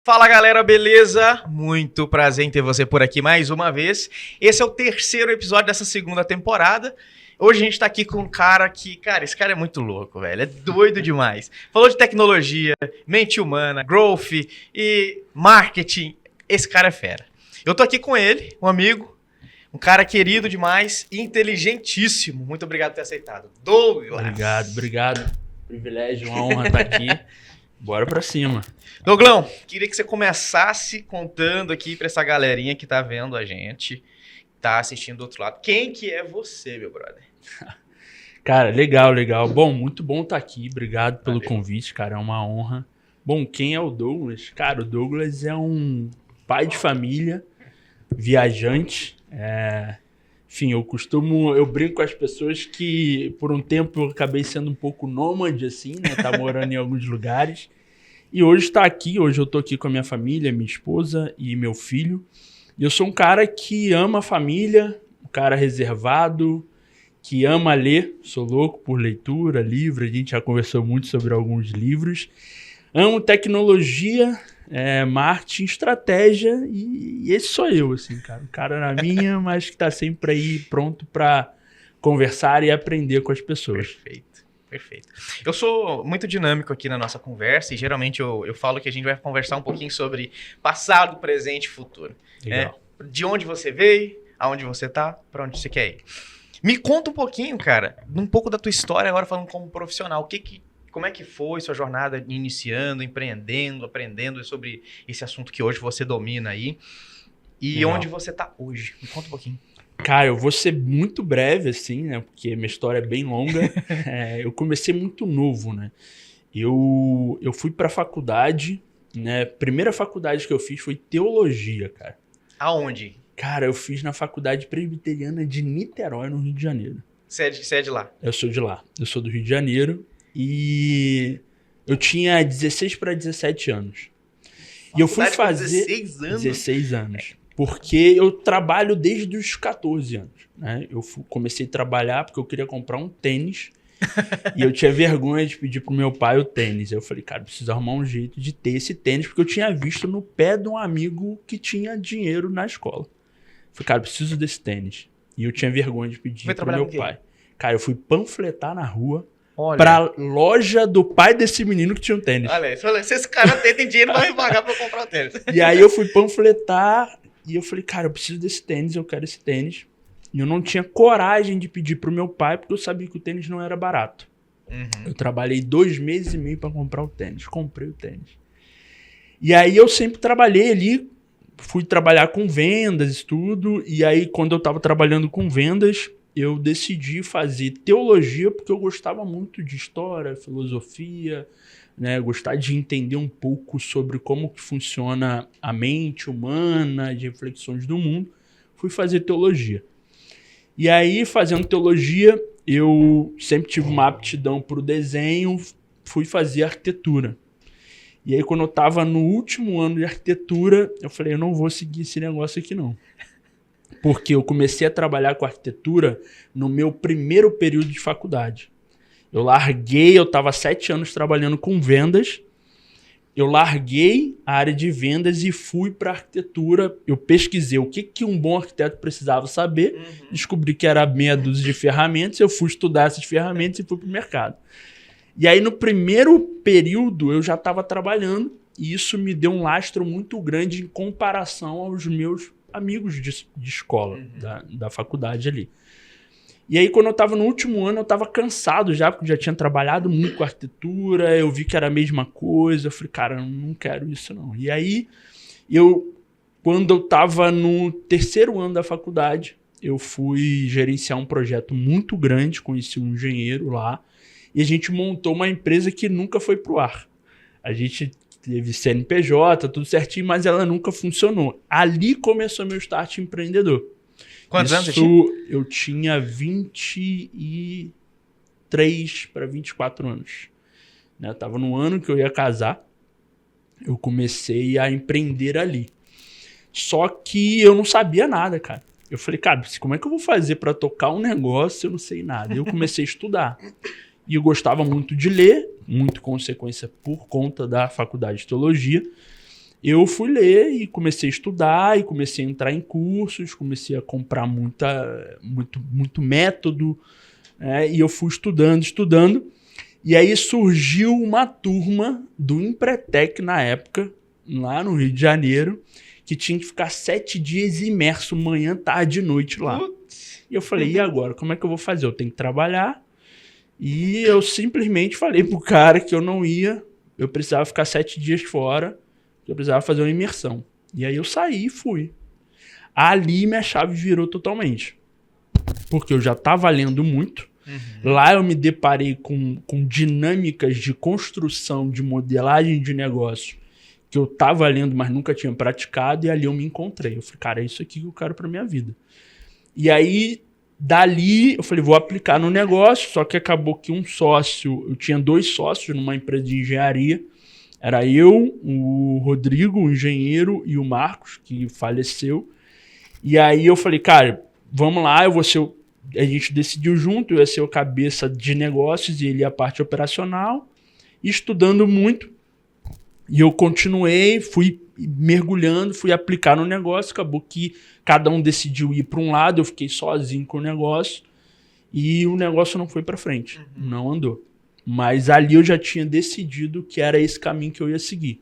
Fala galera, beleza? Muito prazer em ter você por aqui mais uma vez. Esse é o terceiro episódio dessa segunda temporada. Hoje a gente tá aqui com um cara que, esse cara é muito louco, velho. É doido demais. Falou de tecnologia, mente humana, growth e marketing. Esse cara é fera. Eu tô aqui com ele, um amigo, um cara querido demais e inteligentíssimo. Muito obrigado por ter aceitado. Douglas. Obrigado. Privilégio, uma honra estar aqui. Bora pra cima. Douglão, queria que você começasse contando aqui pra essa galerinha que tá vendo a gente, tá assistindo do outro lado. Quem que é você, meu brother? Cara, legal. Bom, muito bom estar aqui. Obrigado pelo convite, cara. É uma honra. Bom, quem é o Douglas? Cara, o Douglas é um pai de família, viajante. Enfim, eu brinco com as pessoas que por um tempo eu acabei sendo um pouco nômade, assim, né? Tá morando em alguns lugares. E hoje eu tô aqui com a minha família, minha esposa e meu filho. E eu sou um cara que ama a família, um cara reservado, que ama ler. Sou louco por leitura, livro. A gente já conversou muito sobre alguns livros. Amo tecnologia, marketing, estratégia e esse sou eu, assim, cara. Um cara na minha, mas que tá sempre aí pronto para conversar e aprender com as pessoas. Perfeito. Eu sou muito dinâmico aqui na nossa conversa e geralmente eu falo que a gente vai conversar um pouquinho sobre passado, presente e futuro. Legal. De onde você veio, aonde você tá, para onde você quer ir. Me conta um pouquinho, cara, um pouco da tua história agora falando como profissional. Como é que foi sua jornada iniciando, empreendendo, aprendendo sobre esse assunto que hoje você domina aí? E Legal. onde você tá hoje? Me conta um pouquinho. Cara, eu vou ser muito breve, assim, né? Porque minha história é bem longa. Eu comecei muito novo, né? Eu fui pra faculdade, né? Primeira faculdade que eu fiz foi teologia, cara. Aonde? Cara, eu fiz na Faculdade Presbiteriana de Niterói, no Rio de Janeiro. Você é de lá? Eu sou de lá. Eu sou do Rio de Janeiro e eu tinha 16 para 17 anos. E eu fui fazer 16 anos? 16 anos. Porque eu trabalho desde os 14 anos, né? Eu comecei a trabalhar porque eu queria comprar um tênis e eu tinha vergonha de pedir pro meu pai o tênis. Eu falei, cara, preciso arrumar um jeito de ter esse tênis porque eu tinha visto no pé de um amigo que tinha dinheiro na escola. Eu falei, cara, preciso desse tênis. E eu tinha vergonha de pedir pro meu pai. Cara, eu fui panfletar na rua pra loja do pai desse menino que tinha um tênis. Olha, se esse cara tem dinheiro, vai me pagar pra eu comprar o tênis. E aí eu fui panfletar e eu falei, cara, eu preciso desse tênis, eu quero esse tênis. E eu não tinha coragem de pedir pro meu pai, porque eu sabia que o tênis não era barato. Uhum. Eu trabalhei 2 meses e meio pra comprar o tênis. Comprei o tênis. E aí eu sempre trabalhei ali, fui trabalhar com vendas e tudo. E aí quando eu tava trabalhando com vendas, eu decidi fazer teologia, porque eu gostava muito de história, filosofia, né, gostar de entender um pouco sobre como que funciona a mente humana, de reflexões do mundo. Fui fazer teologia. E aí, fazendo teologia, eu sempre tive uma aptidão para o desenho, fui fazer arquitetura. E aí, quando eu estava no último ano de arquitetura, eu falei, eu não vou seguir esse negócio aqui não. Porque eu comecei a trabalhar com arquitetura no meu primeiro período de faculdade. Eu estava 7 anos trabalhando com vendas, eu larguei a área de vendas e fui para arquitetura. Eu pesquisei o que um bom arquiteto precisava saber, descobri que era meia dúzia de ferramentas, eu fui estudar essas ferramentas e fui para o mercado. E aí no primeiro período eu já estava trabalhando e isso me deu um lastro muito grande em comparação aos meus amigos de escola, da faculdade ali. E aí, quando eu tava no último ano, eu tava cansado já, porque eu já tinha trabalhado muito com arquitetura, eu vi que era a mesma coisa, eu falei, cara, eu não quero isso não. E aí, quando eu tava no terceiro ano da faculdade, eu fui gerenciar um projeto muito grande, conheci um engenheiro lá, e a gente montou uma empresa que nunca foi pro ar. A gente teve CNPJ, tudo certinho, mas ela nunca funcionou. Ali começou meu start empreendedor. Quantos anos você tinha? Eu tinha 23 para 24 anos. Né? Eu tava no ano que eu ia casar. Eu comecei a empreender ali. Só que eu não sabia nada, cara. Eu falei, cara, como é que eu vou fazer para tocar um negócio? Eu não sei nada. Eu comecei a estudar. E eu gostava muito de ler, muito consequência por conta da faculdade de teologia. eu fui ler e comecei a estudar, e comecei a entrar em cursos, comecei a comprar muito método, né? E eu fui estudando. E aí surgiu uma turma do Empretec na época, lá no Rio de Janeiro, que tinha que ficar 7 dias imerso, manhã, tarde e noite lá. E eu falei, e agora? Como é que eu vou fazer? Eu tenho que trabalhar. E eu simplesmente falei pro cara que eu não ia, eu precisava ficar 7 dias fora, que eu precisava fazer uma imersão. E aí eu saí e fui. Ali minha chave virou totalmente. Porque eu já estava lendo muito. Lá eu me deparei com dinâmicas de construção, de modelagem de negócio que eu estava lendo, mas nunca tinha praticado, e ali eu me encontrei. Eu falei, cara, é isso aqui que eu quero para minha vida. E aí, dali, eu falei, vou aplicar no negócio, só que acabou que eu tinha 2 sócios numa empresa de engenharia, era eu, o Rodrigo, o engenheiro, e o Marcos, que faleceu. E aí eu falei, cara, vamos lá, a gente decidiu junto, eu ia ser o cabeça de negócios e ele a parte operacional, estudando muito. E eu continuei, fui mergulhando, fui aplicar no negócio, acabou que cada um decidiu ir para um lado, eu fiquei sozinho com o negócio e o negócio não foi para frente, não andou. Mas ali eu já tinha decidido que era esse caminho que eu ia seguir.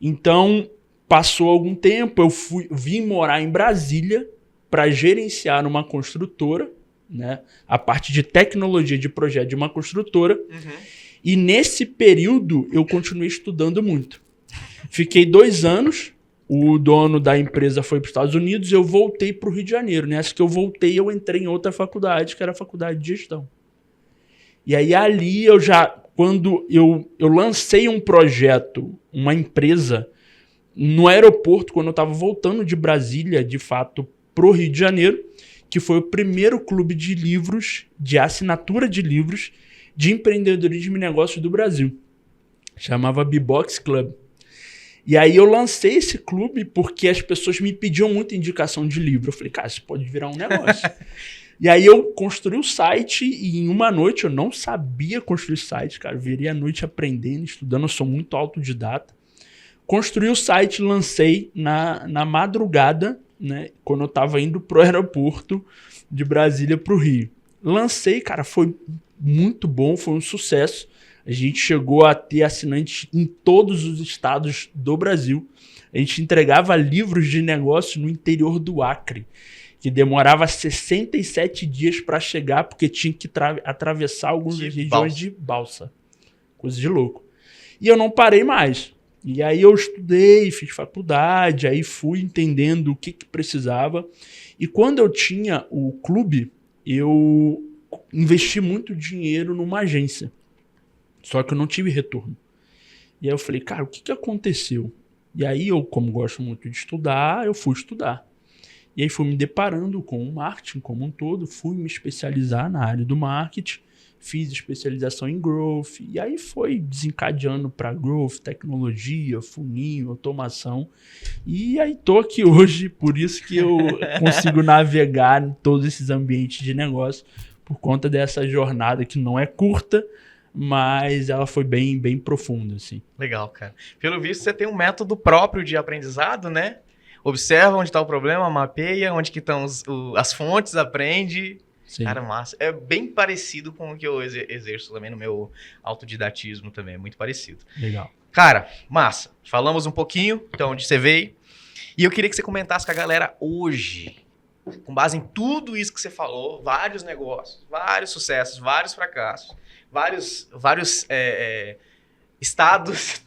Então, passou algum tempo, eu vim morar em Brasília para gerenciar uma construtora, né, a parte de tecnologia de projeto de uma construtora. E nesse período eu continuei estudando muito. Fiquei 2 anos, o dono da empresa foi para os Estados Unidos, eu voltei para o Rio de Janeiro. Nessa que eu voltei, eu entrei em outra faculdade, que era a faculdade de gestão. E aí ali quando eu lancei um projeto, uma empresa, no aeroporto, quando eu estava voltando de Brasília, de fato, para o Rio de Janeiro, que foi o primeiro clube de livros, de assinatura de livros, de empreendedorismo e negócios do Brasil. Chamava B-Box Club. E aí eu lancei esse clube porque as pessoas me pediam muita indicação de livro. Eu falei, cara, isso pode virar um negócio. E aí eu construí o site e em uma noite, eu não sabia construir site, cara. Virei a noite aprendendo, estudando, eu sou muito autodidata. Construí o site, lancei na madrugada, né, quando eu estava indo pro aeroporto de Brasília pro Rio. Lancei, cara, foi muito bom, foi um sucesso. A gente chegou a ter assinantes em todos os estados do Brasil. A gente entregava livros de negócio no interior do Acre, que demorava 67 dias para chegar, porque tinha que atravessar algumas regiões de balsa. Coisa de louco. E eu não parei mais. E aí eu estudei, fiz faculdade, aí fui entendendo o que precisava. E quando eu tinha o clube, eu investi muito dinheiro numa agência. Só que eu não tive retorno. E aí eu falei, cara, o que aconteceu? E aí eu, como gosto muito de estudar, eu fui estudar. E aí fui me deparando com o marketing como um todo, fui me especializar na área do marketing, fiz especialização em growth, e aí foi desencadeando para growth, tecnologia, funil, automação. E aí tô aqui hoje, por isso que eu consigo navegar em todos esses ambientes de negócio, por conta dessa jornada que não é curta, mas ela foi bem profunda, assim. Legal, cara. Pelo visto, você tem um método próprio de aprendizado, né? Observa onde está o problema, mapeia onde que estão as fontes, aprende. Sim. Cara, massa. É bem parecido com o que eu exerço também no meu autodidatismo também, é muito parecido. Legal. Cara, massa. Falamos um pouquinho, então, onde você veio. E eu queria que você comentasse com a galera hoje, com base em tudo isso que você falou, vários negócios, vários sucessos, vários fracassos, vários estados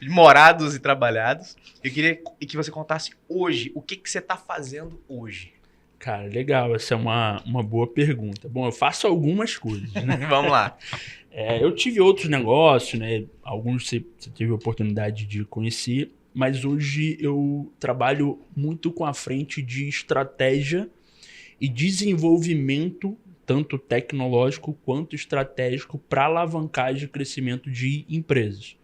morados e trabalhados. Eu queria que você contasse hoje, o que você está fazendo hoje? Cara, legal, essa é uma boa pergunta. Bom, eu faço algumas coisas, né? Vamos lá. Eu tive outros negócios, né? Alguns você teve a oportunidade de conhecer, mas hoje eu trabalho muito com a frente de estratégia e desenvolvimento, tanto tecnológico quanto estratégico, para alavancagem e crescimento de empresas.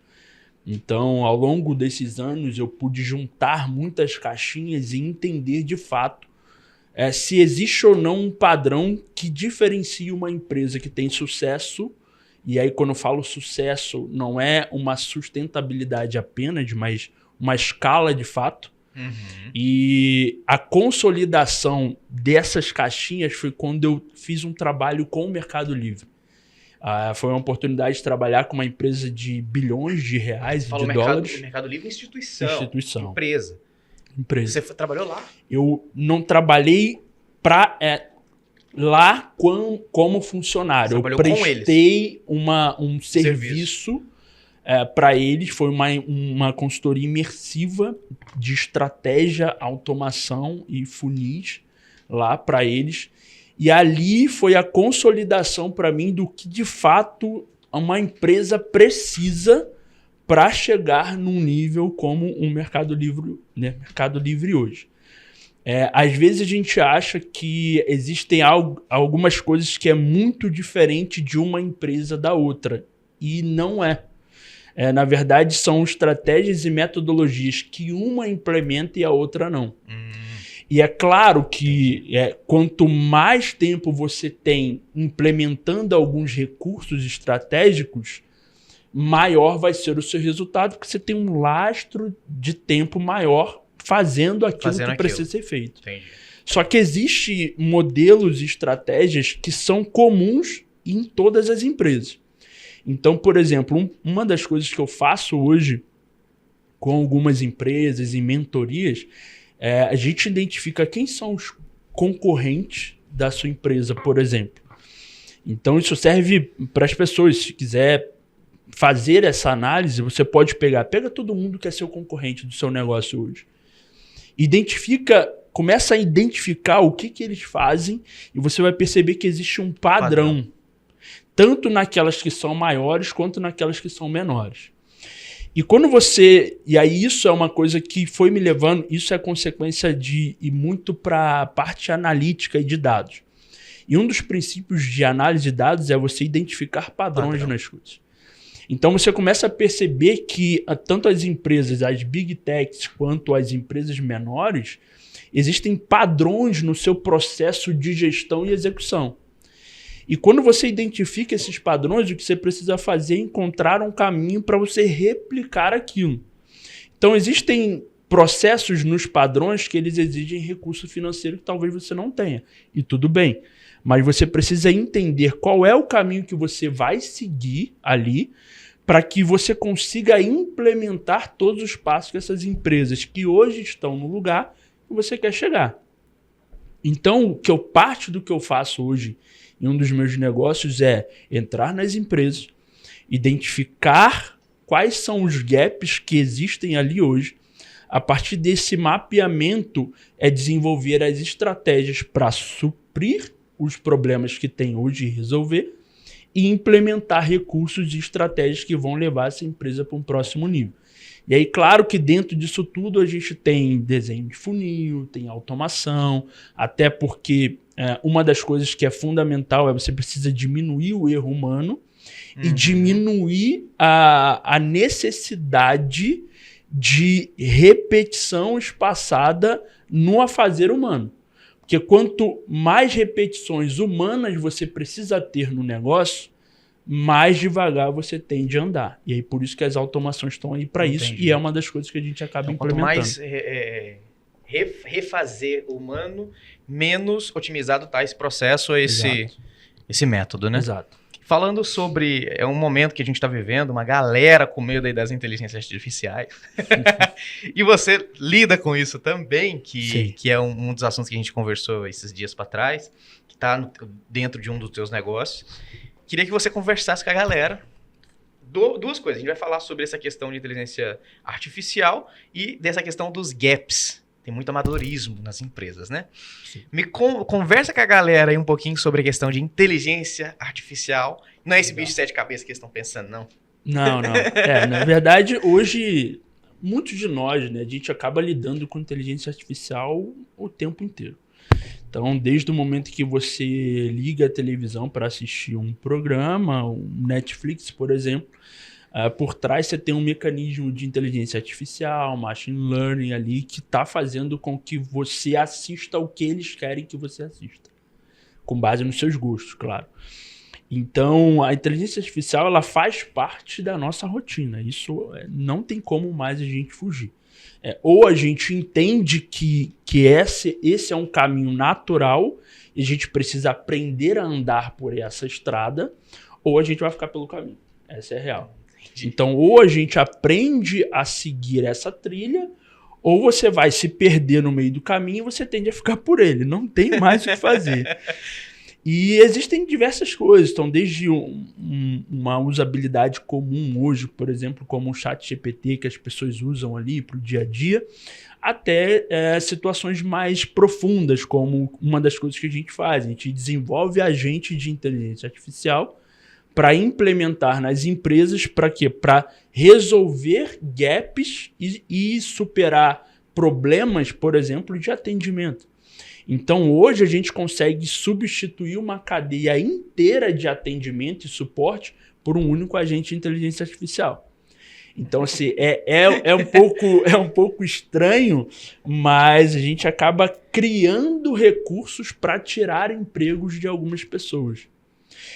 Então, ao longo desses anos, eu pude juntar muitas caixinhas e entender de fato se existe ou não um padrão que diferencia uma empresa que tem sucesso E aí, quando eu falo sucesso, não é uma sustentabilidade apenas, mas uma escala de fato. E a consolidação dessas caixinhas foi quando eu fiz um trabalho com o Mercado Livre. Foi uma oportunidade de trabalhar com uma empresa de bilhões de reais e de dólares. Mercado Livre, instituição. Empresa. Você trabalhou lá? Eu não trabalhei lá como funcionário. Eu prestei um serviço para eles. Foi uma consultoria imersiva de estratégia, automação e funis lá para eles. E ali foi a consolidação para mim do que de fato uma empresa precisa para chegar num nível como o Mercado Livre, né? Mercado Livre hoje. Às vezes a gente acha que existem algumas coisas que é muito diferente de uma empresa da outra. E não é. Na verdade, são estratégias e metodologias que uma implementa e a outra não. E é claro que quanto mais tempo você tem implementando alguns recursos estratégicos, maior vai ser o seu resultado, porque você tem um lastro de tempo maior fazendo aquilo que precisa ser feito. Entendi. Só que existem modelos e estratégias que são comuns em todas as empresas. Então, por exemplo, uma das coisas que eu faço hoje com algumas empresas em mentorias, a gente identifica quem são os concorrentes da sua empresa, por exemplo. Então, isso serve para as pessoas. Se quiser fazer essa análise, você pode pega todo mundo que é seu concorrente do seu negócio hoje. Começa a identificar o que eles fazem e você vai perceber que existe um padrão. Tanto naquelas que são maiores quanto naquelas que são menores. E aí isso é uma coisa que foi me levando, isso é consequência de ir muito para a parte analítica e de dados. E um dos princípios de análise de dados é você identificar padrões nas coisas. Então você começa a perceber que tanto as empresas, as big techs, quanto as empresas menores, existem padrões no seu processo de gestão e execução. E quando você identifica esses padrões, o que você precisa fazer é encontrar um caminho para você replicar aquilo. Então, existem processos nos padrões que eles exigem recurso financeiro que talvez você não tenha. E tudo bem. Mas você precisa entender qual é o caminho que você vai seguir ali para que você consiga implementar todos os passos que essas empresas que hoje estão no lugar que você quer chegar. Então, parte do que eu faço hoje em um dos meus negócios é entrar nas empresas, identificar quais são os gaps que existem ali hoje. A partir desse mapeamento, desenvolver as estratégias para suprir os problemas que tem hoje e resolver e implementar recursos e estratégias que vão levar essa empresa para um próximo nível. E aí, claro que dentro disso tudo a gente tem desenho de funil, tem automação, até porque uma das coisas que é fundamental é você precisa diminuir o erro humano e diminuir a necessidade de repetição espaçada no afazer humano. Porque quanto mais repetições humanas você precisa ter no negócio, mais devagar você tende a andar. E aí por isso que as automações estão aí para isso, e é uma das coisas que a gente acaba implementando. Quanto mais refazer humano, menos otimizado está esse processo, esse método, né? Exato. Falando sobre um momento que a gente está vivendo, uma galera com medo aí das inteligências artificiais. E você lida com isso também, que é um dos assuntos que a gente conversou esses dias para trás, que está dentro de um dos teus negócios. Queria que você conversasse com a galera. Duas coisas. A gente vai falar sobre essa questão de inteligência artificial e dessa questão dos gaps. Tem muito amadorismo nas empresas, né? Sim. Conversa com a galera aí um pouquinho sobre a questão de inteligência artificial. Não é esse bicho de 7 cabeças que eles estão pensando, não? Não. Na verdade, hoje, muitos de nós, né, a gente acaba lidando com inteligência artificial o tempo inteiro. Então, desde o momento que você liga a televisão para assistir um programa, um Netflix, por exemplo, por trás você tem um mecanismo de inteligência artificial, machine learning ali, que está fazendo com que você assista o que eles querem que você assista. Com base nos seus gostos, claro. Então, a inteligência artificial ela faz parte da nossa rotina. Isso não tem como mais a gente fugir. Ou a gente entende que esse é um caminho natural e a gente precisa aprender a andar por essa estrada, ou a gente vai ficar pelo caminho. Essa é a real. Então, ou a gente aprende a seguir essa trilha, ou você vai se perder no meio do caminho e você tende a ficar por ele. Não tem mais o que fazer. E existem diversas coisas. Então, desde uma usabilidade comum hoje, por exemplo, como o ChatGPT que as pessoas usam ali para o dia a dia, até situações mais profundas, como uma das coisas que a gente faz. A gente desenvolve agente de inteligência artificial para implementar nas empresas, para quê? Para resolver gaps e superar problemas, por exemplo, de atendimento. Então, hoje a gente consegue substituir uma cadeia inteira de atendimento e suporte por um único agente de inteligência artificial. Então, assim, é um pouco estranho, mas a gente acaba criando recursos para tirar empregos de algumas pessoas.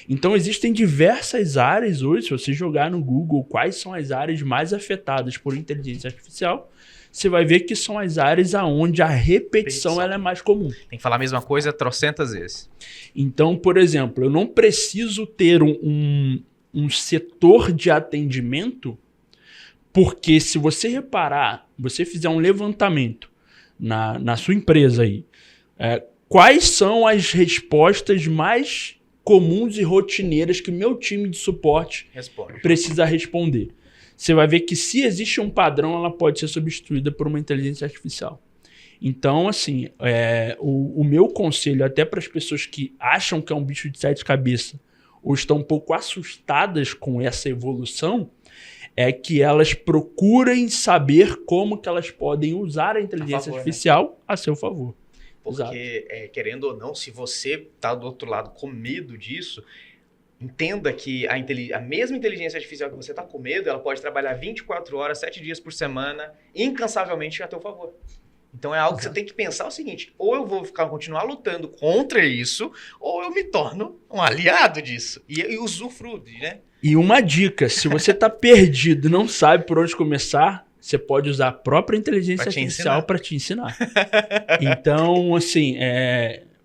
Então, existem diversas áreas hoje, se você jogar no Google quais são as áreas mais afetadas por inteligência artificial, você vai ver que são as áreas onde a repetição ela é mais comum. Tem que falar a mesma coisa trocentas vezes. Então, por exemplo, eu não preciso ter um setor de atendimento, porque se você reparar, você fizer um levantamento na sua empresa aí, quais são as respostas mais comuns e rotineiras que o meu time de suporte precisa responder? Você vai ver que se existe um padrão, ela pode ser substituída por uma inteligência artificial. Então, assim, o meu conselho até para as pessoas que acham que é um bicho de 7 cabeças ou estão um pouco assustadas com essa evolução, é que elas procurem saber como que elas podem usar a inteligência artificial a seu favor. Porque, querendo ou não, se você está do outro lado com medo disso, entenda que a mesma inteligência artificial que você está com medo, ela pode trabalhar 24 horas, 7 dias por semana, incansavelmente a teu favor. Então é algo que você tem que pensar o seguinte, ou eu vou continuar lutando contra isso, ou eu me torno um aliado disso. E usufruo, né? E uma dica, se você está perdido e não sabe por onde começar, você pode usar a própria inteligência artificial para te ensinar. Então, assim,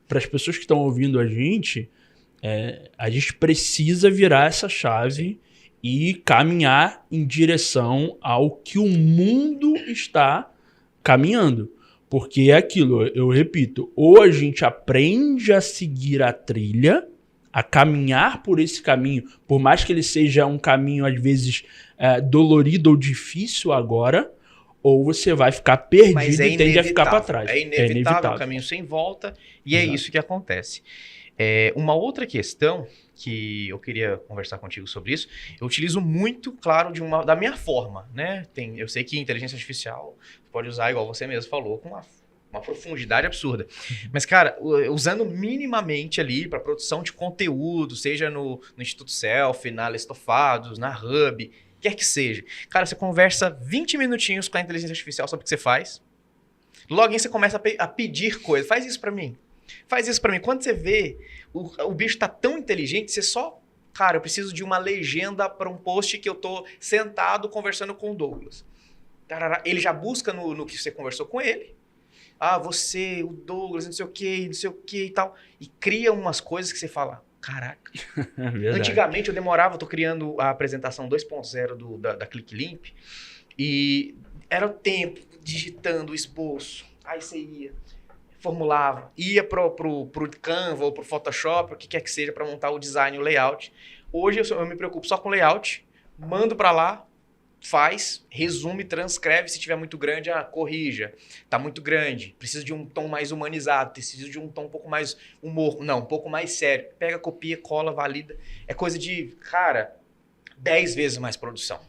para as pessoas que estão ouvindo a gente precisa virar essa chave e caminhar em direção ao que o mundo está caminhando. Porque é aquilo, eu repito, ou a gente aprende a seguir a trilha, a caminhar por esse caminho, por mais que ele seja um caminho, às vezes, dolorido ou difícil agora, ou você vai ficar perdido e tende a ficar para trás. É inevitável, um caminho sem volta, e é isso que acontece. Uma outra questão que eu queria conversar contigo sobre isso, eu utilizo muito, claro, da minha forma, né? Eu sei que inteligência artificial pode usar, igual você mesmo falou, com uma profundidade absurda. Mas, cara, usando minimamente ali para produção de conteúdo, seja no Instituto Selfie, na Lestofados, na Hub, quer que seja. Cara, você conversa 20 minutinhos com a inteligência artificial sobre o que você faz. Logo você começa a pedir coisas. Faz isso para mim. Faz isso pra mim. Quando você vê, o bicho tá tão inteligente, você só... Cara, eu preciso de uma legenda para um post que eu tô sentado conversando com o Douglas. Ele já busca no que você conversou com ele. Você, o Douglas, não sei o que e tal. E cria umas coisas que você fala, caraca. Antigamente eu demorava, eu tô criando a apresentação 2.0 da ClickLimp. E era o tempo, digitando o esboço. Aí você ia... formulava, ia pro Canva ou pro Photoshop, o que quer que seja, para montar o design, o layout. Hoje eu me preocupo só com layout, mando para lá, faz, resume, transcreve, se tiver muito grande, corrija. Tá muito grande, precisa de um tom mais humanizado, precisa de um tom um pouco mais um pouco mais sério. Pega, copia, cola, valida. É coisa de, cara, 10 vezes mais produção.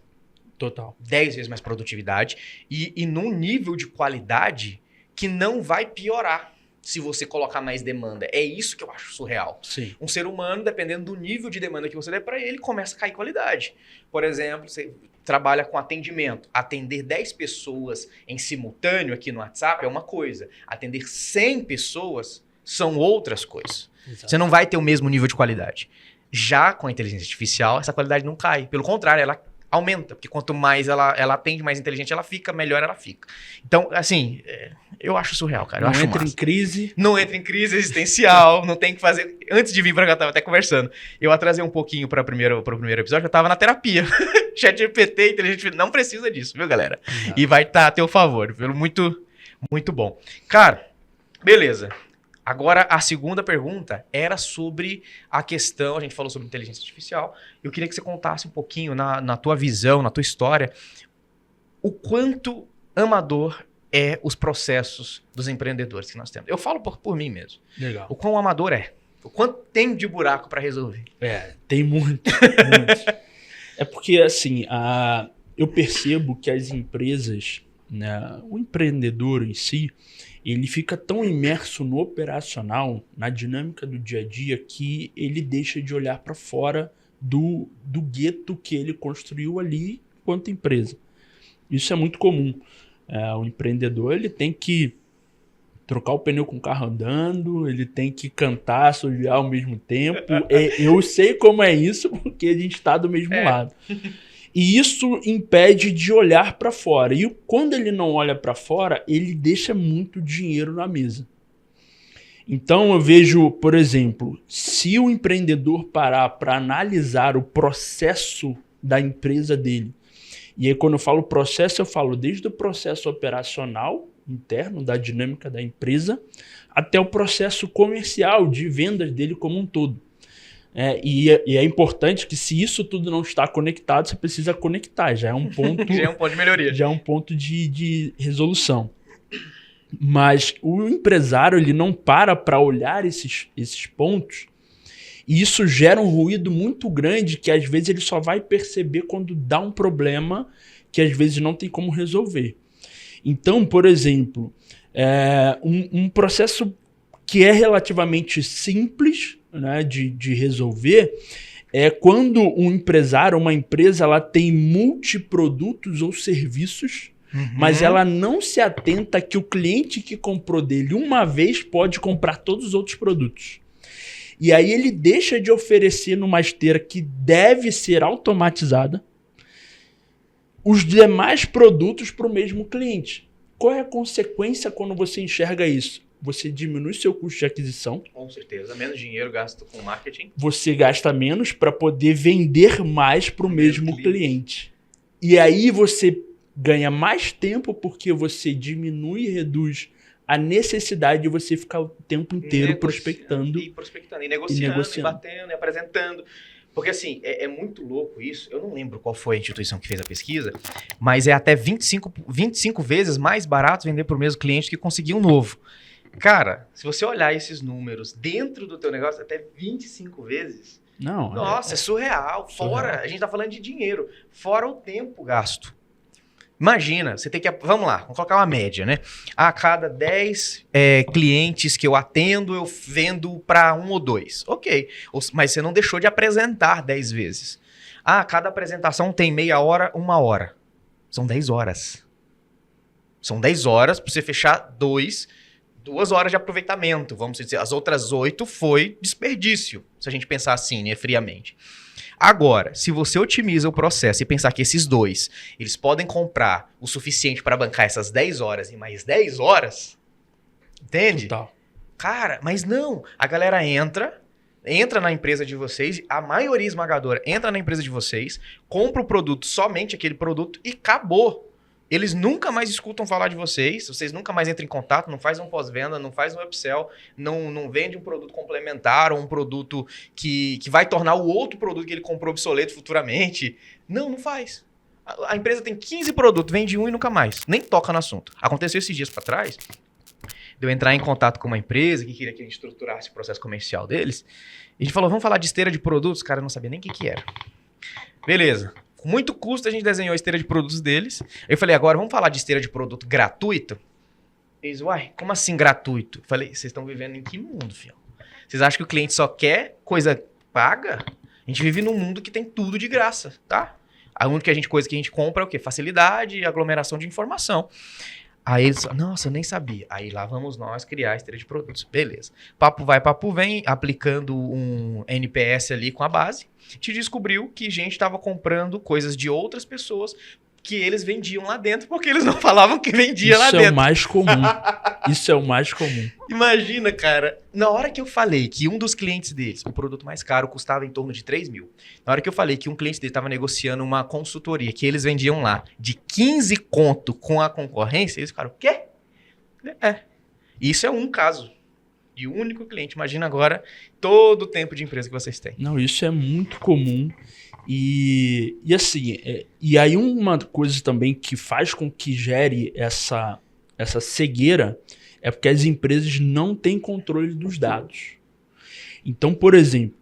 Total. 10 vezes mais produtividade e num nível de qualidade que não vai piorar se você colocar mais demanda. É isso que eu acho surreal. Sim. Um ser humano, dependendo do nível de demanda que você der para ele, começa a cair qualidade. Por exemplo, você trabalha com atendimento. Atender 10 pessoas em simultâneo aqui no WhatsApp é uma coisa. Atender 100 pessoas são outras coisas. Exato. Você não vai ter o mesmo nível de qualidade. Já com a inteligência artificial, essa qualidade não cai. Pelo contrário, ela aumenta, porque quanto mais ela atende, mais inteligente ela fica, melhor ela fica. Então, assim, eu acho surreal, cara. Eu acho entra massa. Em crise. Não entra em crise existencial, não tem que fazer... Antes de vir pra cá, eu tava até conversando. Eu atrasei um pouquinho pro primeiro episódio, eu tava na terapia. ChatGPT, inteligência artificial, não precisa disso, viu, galera? E vai estar a teu favor, pelo muito, muito bom. Cara, beleza. Agora, a segunda pergunta era sobre a questão, a gente falou sobre inteligência artificial, eu queria que você contasse um pouquinho, na tua visão, na tua história, o quanto amador é os processos dos empreendedores que nós temos. Eu falo por mim mesmo. Legal. O quão amador é. O quanto tem de buraco para resolver. Tem muito, muito. É porque, assim, eu percebo que as empresas, né, o empreendedor em si, ele fica tão imerso no operacional, na dinâmica do dia a dia, que ele deixa de olhar para fora do gueto que ele construiu ali enquanto empresa. Isso é muito comum. O empreendedor ele tem que trocar o pneu com o carro andando, ele tem que cantar, assoviar ao mesmo tempo. Eu sei como é isso, porque a gente está do mesmo lado. E isso impede de olhar para fora. E quando ele não olha para fora, ele deixa muito dinheiro na mesa. Então eu vejo, por exemplo, se o empreendedor parar para analisar o processo da empresa dele, e aí quando eu falo processo, eu falo desde o processo operacional interno, da dinâmica da empresa, até o processo comercial de vendas dele como um todo. E é importante que se isso tudo não está conectado, você precisa conectar. Já é um ponto, já é um ponto de melhoria. Já é um ponto de resolução. Mas o empresário ele não para olhar esses pontos, e isso gera um ruído muito grande que às vezes ele só vai perceber quando dá um problema que às vezes não tem como resolver. Então, por exemplo, um processo que é relativamente simples, né, de resolver, é quando um empresário, uma empresa, ela tem multiprodutos ou serviços, mas ela não se atenta que o cliente que comprou dele uma vez pode comprar todos os outros produtos. E aí ele deixa de oferecer numa esteira que deve ser automatizada os demais produtos para o mesmo cliente. Qual é a consequência quando você enxerga isso? Você diminui seu custo de aquisição. Com certeza. Menos dinheiro gasto com marketing. Você gasta menos para poder vender mais para o mesmo cliente. E aí você ganha mais tempo porque você diminui e reduz a necessidade de você ficar o tempo inteiro prospectando. E negociando, e batendo, e apresentando. Porque assim, é muito louco isso. Eu não lembro qual foi a instituição que fez a pesquisa, mas é até 25 vezes mais barato vender para o mesmo cliente que conseguir um novo. Cara, se você olhar esses números dentro do teu negócio, até 25 vezes... Nossa, é surreal. Fora, a gente tá falando de dinheiro. Fora o tempo gasto. Imagina, você tem que... Vamos lá, vamos colocar uma média, né? A cada 10 clientes que eu atendo, eu vendo para 1 ou 2. Ok, mas você não deixou de apresentar 10 vezes. Cada apresentação tem meia hora, 1 hora. São 10 horas. São 10 horas para você fechar 2 horas de aproveitamento, vamos dizer. As outras 8 foi desperdício, se a gente pensar assim, né, friamente. Agora, se você otimiza o processo e pensar que esses 2, eles podem comprar o suficiente para bancar essas 10 horas e mais 10 horas, entende? Total. Cara, mas não. A galera entra na empresa de vocês, a maioria esmagadora entra na empresa de vocês, compra o produto, somente aquele produto e acabou. Eles nunca mais escutam falar de vocês nunca mais entram em contato, não faz um pós-venda, não faz um upsell, não vende um produto complementar ou um produto que vai tornar o outro produto que ele comprou obsoleto futuramente. Não faz. A empresa tem 15 produtos, vende um e nunca mais. Nem toca no assunto. Aconteceu esses dias para trás, de eu entrar em contato com uma empresa que queria que a gente estruturasse o processo comercial deles. E a gente falou, vamos falar de esteira de produtos? Cara, eu não sabia nem o que era. Beleza. Com muito custo a gente desenhou a esteira de produtos deles. Eu falei, agora vamos falar de esteira de produto gratuito? Eles, como assim gratuito? Eu falei, vocês estão vivendo em que mundo, filho? Vocês acham que o cliente só quer coisa paga? A gente vive num mundo que tem tudo de graça, tá? A única coisa que a gente compra é o quê? Facilidade e aglomeração de informação. Aí eles, nossa, eu nem sabia. Aí lá vamos nós criar a esteira de produtos. Beleza. Papo vai, papo vem, aplicando um NPS ali com a base. Te descobriu que gente estava comprando coisas de outras pessoas que eles vendiam lá dentro, porque eles não falavam que vendia lá dentro. Isso é o mais comum. Isso é o mais comum. Imagina, cara, na hora que eu falei que um dos clientes deles, o produto mais caro, custava em torno de 3 mil. Na hora que eu falei que um cliente dele estava negociando uma consultoria que eles vendiam lá de 15 conto com a concorrência, eles ficaram, o quê? Isso é um caso de um único cliente. Imagina agora todo o tempo de empresa que vocês têm. Não, isso é muito comum. E assim, e aí uma coisa também que faz com que gere essa cegueira é porque as empresas não têm controle dos dados. Então, por exemplo,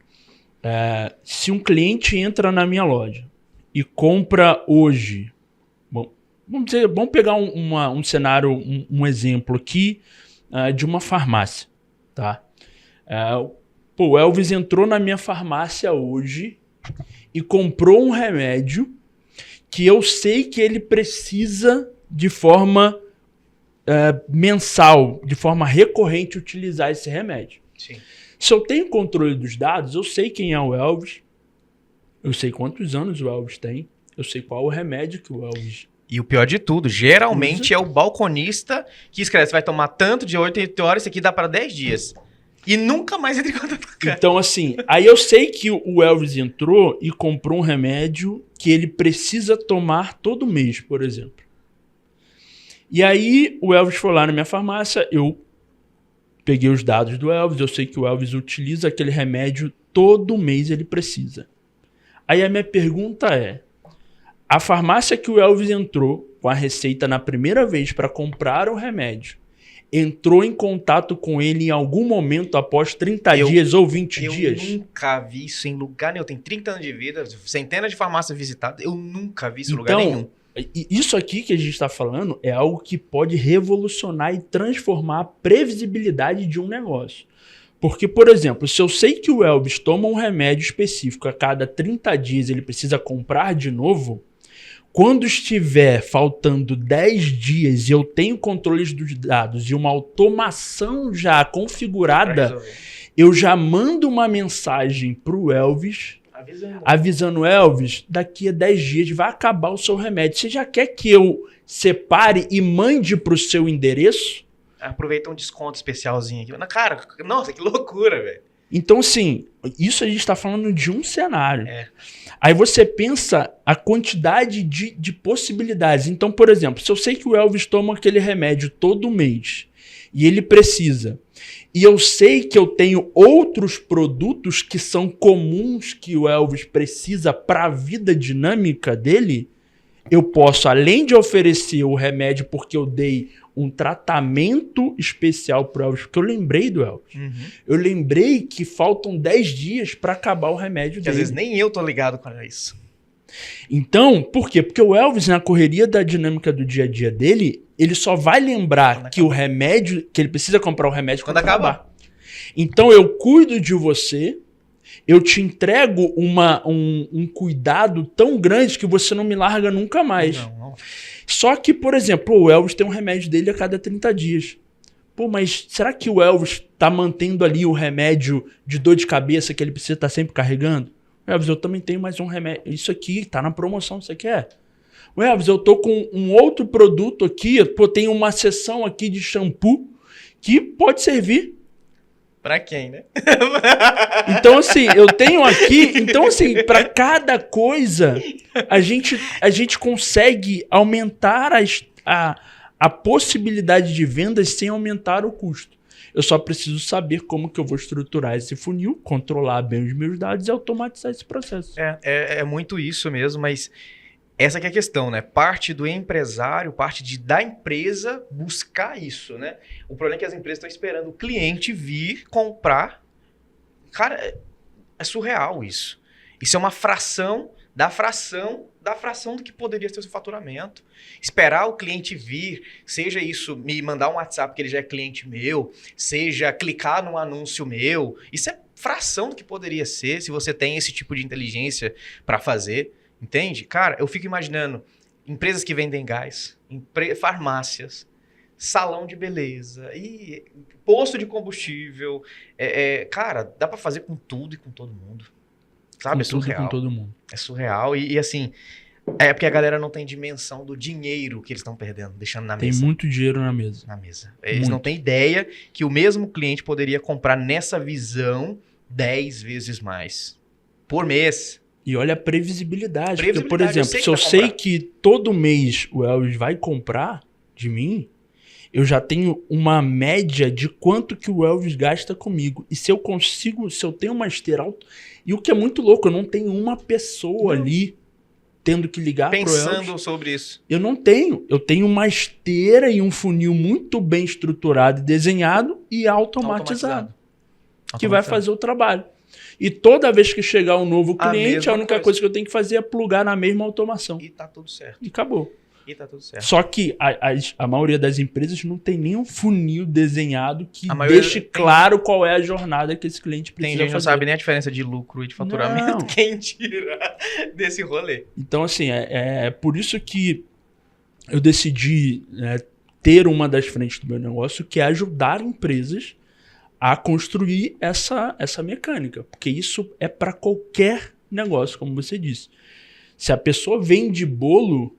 se um cliente entra na minha loja e compra hoje, vamos pegar um cenário, um exemplo aqui de uma farmácia, tá? O Elvis entrou na minha farmácia hoje e comprou um remédio que eu sei que ele precisa de forma mensal, de forma recorrente, utilizar esse remédio. Sim. Se eu tenho controle dos dados, eu sei quem é o Elvis, eu sei quantos anos o Elvis tem, eu sei qual o remédio que o Elvis... E o pior de tudo, geralmente é o balconista que escreve, você vai tomar tanto de 8 horas, isso aqui dá para 10 dias. E nunca mais entra em contato com o cara. Então, assim, aí eu sei que o Elvis entrou e comprou um remédio que ele precisa tomar todo mês, por exemplo. E aí o Elvis foi lá na minha farmácia, eu peguei os dados do Elvis, eu sei que o Elvis utiliza aquele remédio todo mês, ele precisa. Aí a minha pergunta é, a farmácia que o Elvis entrou com a receita na primeira vez para comprar o remédio, entrou em contato com ele em algum momento após 30 dias ou 20 dias? Eu nunca vi isso em lugar nenhum. Eu tenho 30 anos de vida, centenas de farmácias visitadas. Eu nunca vi isso em lugar nenhum. Isso aqui que a gente está falando é algo que pode revolucionar e transformar a previsibilidade de um negócio. Porque, por exemplo, se eu sei que o Elvis toma um remédio específico a cada 30 dias ele precisa comprar de novo, quando estiver faltando 10 dias e eu tenho controles dos dados e uma automação já configurada, eu já mando uma mensagem para o Elvis, avisando Elvis, daqui a 10 dias vai acabar o seu remédio. Você já quer que eu separe e mande para o seu endereço? Aproveita um desconto especialzinho aqui. Cara, nossa, que loucura, velho. Então, assim, isso a gente está falando de um cenário. Aí você pensa a quantidade de possibilidades. Então, por exemplo, se eu sei que o Elvis toma aquele remédio todo mês e ele precisa, e eu sei que eu tenho outros produtos que são comuns que o Elvis precisa para a vida dinâmica dele, eu posso, além de oferecer o remédio porque eu dei um tratamento especial pro Elvis, porque eu lembrei do Elvis. Eu lembrei que faltam 10 dias para acabar o remédio dele. Às vezes nem eu tô ligado com isso. Então, por quê? Porque o Elvis, na correria da dinâmica do dia a dia dele, ele só vai lembrar que o remédio, que ele precisa comprar o remédio quando acabar. Então, eu cuido de você, eu te entrego um cuidado tão grande que você não me larga nunca mais. Não. Só que, por exemplo, o Elvis tem um remédio dele a cada 30 dias. Pô, mas será que o Elvis tá mantendo ali o remédio de dor de cabeça que ele precisa estar sempre carregando? Elvis, eu também tenho mais um remédio. Isso aqui tá na promoção, você quer? Elvis, eu tô com um outro produto aqui, pô, tem uma seção aqui de shampoo que pode servir. Pra quem, né? Então, assim, eu tenho aqui... Então, assim, pra cada coisa, a gente consegue aumentar a possibilidade de vendas sem aumentar o custo. Eu só preciso saber como que eu vou estruturar esse funil, controlar bem os meus dados e automatizar esse processo. É muito isso mesmo, mas... Essa que é a questão, né? Parte do empresário, parte da empresa buscar isso, né? O problema é que as empresas estão esperando o cliente vir comprar. Cara, é surreal isso. Isso é uma fração da fração do que poderia ser o seu faturamento. Esperar o cliente vir, seja isso me mandar um WhatsApp que ele já é cliente meu, seja clicar num anúncio meu, isso é fração do que poderia ser se você tem esse tipo de inteligência para fazer. Entende? Cara, eu fico imaginando empresas que vendem gás, farmácias, salão de beleza, e posto de combustível. Cara, dá pra fazer com tudo e com todo mundo. Sabe? É surreal. Com todo mundo. É surreal. E assim, é porque a galera não tem dimensão do dinheiro que eles estão perdendo, deixando na mesa. Tem muito dinheiro na mesa. Na mesa. Eles não têm ideia que o mesmo cliente poderia comprar nessa visão 10 vezes mais por mês. E olha a previsibilidade. Porque, por exemplo, se eu sei que todo mês o Elvis vai comprar de mim, eu já tenho uma média de quanto que o Elvis gasta comigo. E se eu tenho uma esteira alta... E o que é muito louco, eu não tenho uma pessoa ali tendo que ligar pro Elvis. Pensando sobre isso. Eu não tenho. Eu tenho uma esteira e um funil muito bem estruturado e desenhado e automatizado. Que vai fazer o trabalho. E toda vez que chegar um novo cliente, a única coisa que eu tenho que fazer é plugar na mesma automação. E tá tudo certo. E acabou. E tá tudo certo. Só que a maioria das empresas não tem nenhum funil desenhado que deixe claro qual é a jornada que esse cliente precisa fazer. Tem gente que não sabe nem a diferença de lucro e de faturamento. Não. Quem tira desse rolê? Então, assim, é por isso que eu decidi ter uma das frentes do meu negócio, que é ajudar empresas a construir essa mecânica. Porque isso é para qualquer negócio, como você disse. Se a pessoa vende bolo...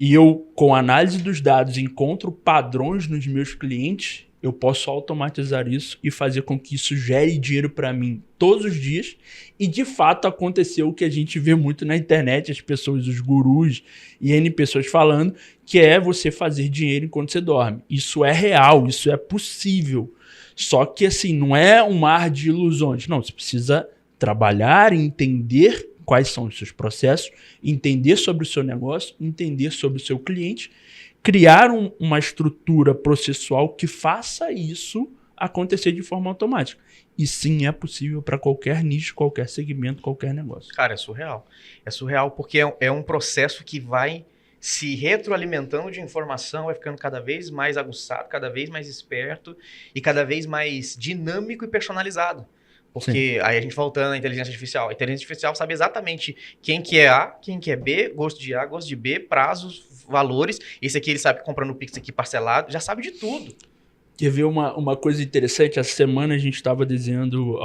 E eu, com análise dos dados, encontro padrões nos meus clientes, eu posso automatizar isso e fazer com que isso gere dinheiro para mim todos os dias. E, de fato, aconteceu o que a gente vê muito na internet, as pessoas, os gurus e N pessoas falando, que é você fazer dinheiro enquanto você dorme. Isso é real, isso é possível. Só que, assim, não é um mar de ilusões. Não, você precisa trabalhar e entender quais são os seus processos, entender sobre o seu negócio, entender sobre o seu cliente, criar uma estrutura processual que faça isso acontecer de forma automática. E sim, é possível para qualquer nicho, qualquer segmento, qualquer negócio. Cara, é surreal. É surreal porque é um processo que vai se retroalimentando de informação, vai ficando cada vez mais aguçado, cada vez mais esperto e cada vez mais dinâmico e personalizado. Porque Sim. Aí a gente voltando à inteligência artificial. A inteligência artificial sabe exatamente quem que é A, quem que é B, gosto de A, gosto de B, prazos, valores. Esse aqui ele sabe comprando o Pix aqui parcelado, já sabe de tudo. Quer ver uma coisa interessante? Essa semana a gente estava desenhando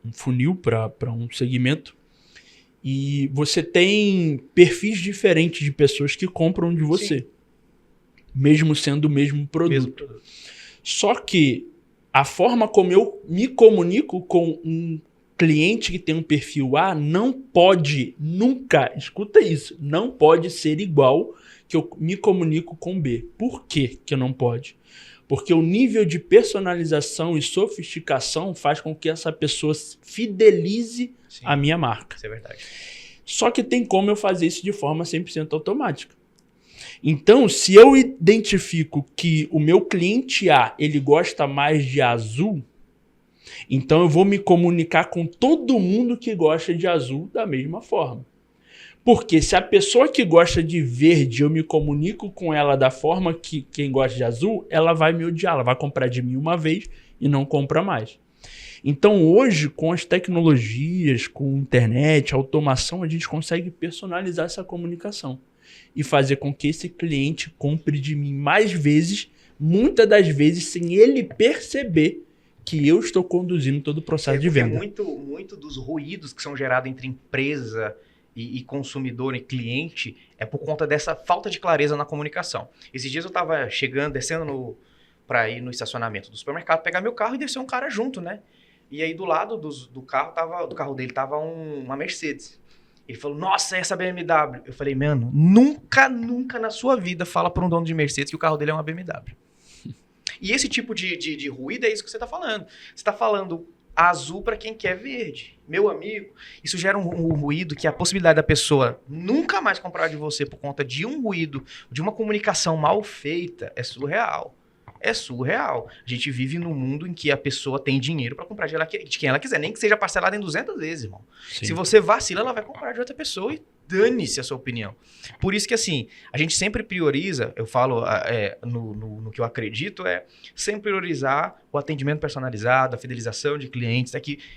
um funil para um segmento. E você tem perfis diferentes de pessoas que compram de você. Sim. Mesmo sendo o mesmo produto. Só que a forma como eu me comunico com um cliente que tem um perfil A não pode nunca, escuta isso, não pode ser igual que eu me comunico com B. Por quê que não pode? Porque o nível de personalização e sofisticação faz com que essa pessoa fidelize Sim. a minha marca. Isso é verdade. Só que tem como eu fazer isso de forma 100% automática. Então, se eu identifico que o meu cliente A, ele gosta mais de azul, então eu vou me comunicar com todo mundo que gosta de azul da mesma forma. Porque se a pessoa que gosta de verde, eu me comunico com ela da forma que quem gosta de azul, ela vai me odiar, ela vai comprar de mim uma vez e não compra mais. Então hoje, com as tecnologias, com a internet, a automação, a gente consegue personalizar essa comunicação e fazer com que esse cliente compre de mim mais vezes, muitas das vezes sem ele perceber que eu estou conduzindo todo o processo de venda. Muito dos ruídos que são gerados entre empresa e consumidor e cliente é por conta dessa falta de clareza na comunicação. Esses dias eu estava descendo para ir no estacionamento do supermercado, pegar meu carro e desceu um cara junto, né? E aí do lado do carro dele tava uma Mercedes. Ele falou, nossa, essa BMW. Eu falei, mano, nunca na sua vida fala para um dono de Mercedes que o carro dele é uma BMW. E esse tipo de ruído é isso que você tá falando. Você tá falando azul para quem quer verde. Meu amigo, isso gera um ruído que a possibilidade da pessoa nunca mais comprar de você por conta de um ruído, de uma comunicação mal feita, é surreal. É surreal. A gente vive num mundo em que a pessoa tem dinheiro para comprar de quem ela quiser, nem que seja parcelada em 200 vezes, irmão. Sim. Se você vacila, ela vai comprar de outra pessoa e dane-se a sua opinião. Por isso que, assim, a gente sempre prioriza, eu falo no que eu acredito, sempre priorizar o atendimento personalizado, a fidelização de clientes,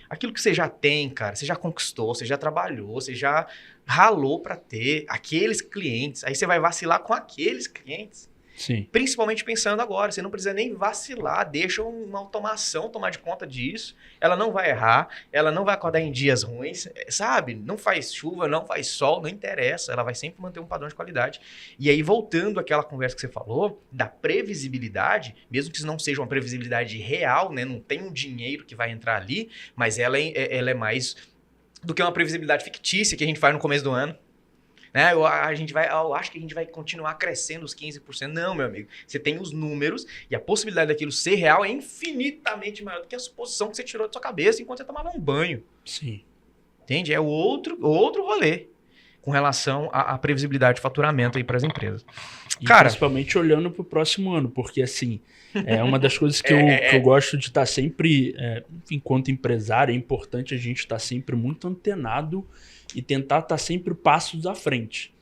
aquilo que você já tem, cara, você já conquistou, você já trabalhou, você já ralou para ter aqueles clientes, aí você vai vacilar com aqueles clientes. Sim. Principalmente pensando agora, você não precisa nem vacilar, deixa uma automação tomar de conta disso, ela não vai errar, ela não vai acordar em dias ruins, sabe? Não faz chuva, não faz sol, não interessa, ela vai sempre manter um padrão de qualidade. E aí, voltando àquela conversa que você falou, da previsibilidade, mesmo que isso não seja uma previsibilidade real, né? Não tem um dinheiro que vai entrar ali, mas ela é mais do que uma previsibilidade fictícia que a gente faz no começo do ano. Né? Eu acho que a gente vai continuar crescendo os 15%. Não, meu amigo. Você tem os números e a possibilidade daquilo ser real é infinitamente maior do que a suposição que você tirou da sua cabeça enquanto você tomava um banho. Sim. Entende? É outro rolê com relação à previsibilidade de faturamento aí para as empresas. E cara, principalmente olhando para o próximo ano, porque assim, é uma das coisas que eu gosto de estar sempre, enquanto empresário, é importante a gente estar sempre muito antenado e tentar estar sempre passos à frente.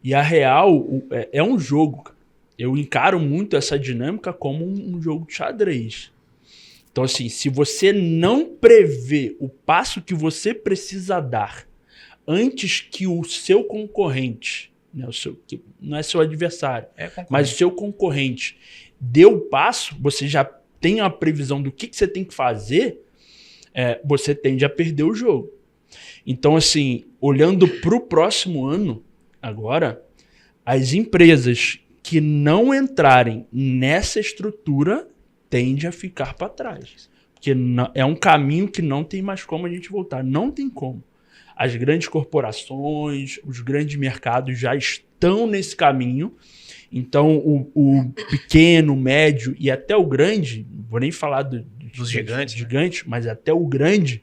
E a real é um jogo. Eu encaro muito essa dinâmica como um jogo de xadrez. Então, assim, se você não prevê o passo que você precisa dar antes que o seu concorrente, né, que não é seu adversário, mas o seu concorrente dê o passo, você já tem a previsão do que você tem que fazer, você tende a perder o jogo. Então, assim, olhando para o próximo ano, agora, as empresas que não entrarem nessa estrutura tendem a ficar para trás. Porque é um caminho que não tem mais como a gente voltar. Não tem como. As grandes corporações, os grandes mercados já estão nesse caminho. Então, o pequeno, o médio e até o grande, não vou nem falar dos gigantes, mas até o grande,